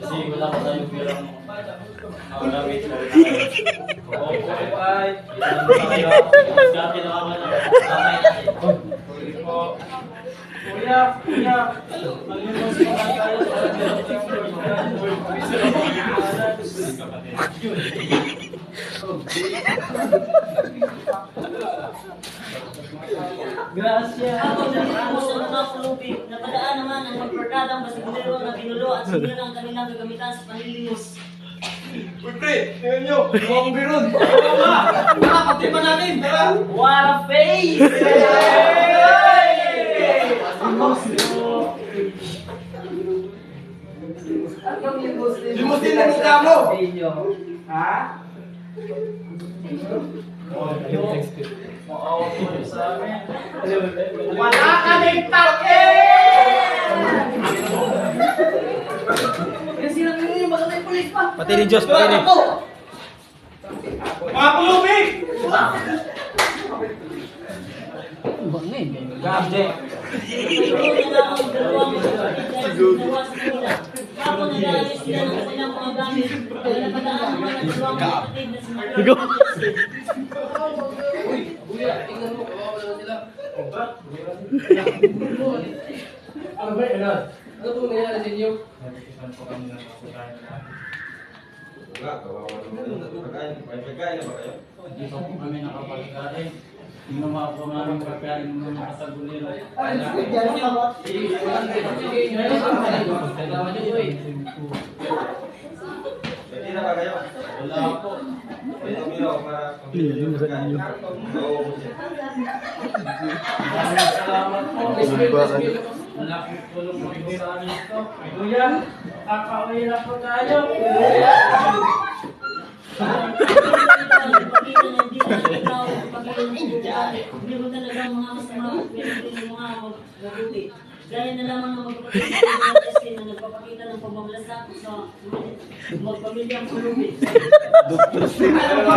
Kasi wala ko tayong pirang magamit. Gracias. Ako sa mga kulubi, napadaan naman ang magperkadang basigulero na binulo at sinira ang kanilang gagamitan sa panlilinis. Uy, pre! Tingnan nyo! Mukhang biron! Oo nga! Nakapagtipan natin! Tara! What a face! Limusin ang mukha mo! Ha? Wala ka ng take! Kasi lang yun yung maganda yung pulis pa. Pati ni Diyos, pati ni. Mga kulubig! Gabi. Ako nag-aalis sila ng kanilang mga gamit. Kaya napadaan naman ang dalawang kapatid na si Marlon. Go. Ano ba yun? Ano po nangyari sa inyo? Wala, kawawa naman. Pagkain na ba kayo? Hindi pa po kami nakapagkain. Ginawa po namin pagkain ng mga kasagulero. Pwede na ba kayo? Wala po. Pwede umilaw para pagkain. Oo, Maraming salamat po. Malaking tulong po ito sa amin ito. Kuya, kakauwi na po tayo. Meron talagang mga masama at meron din yung mga mabuti. Gaya na lamang ang magpapakita na nagpapakita ng pagmamalasakit sa magpamilyang kulubin. Ano ba?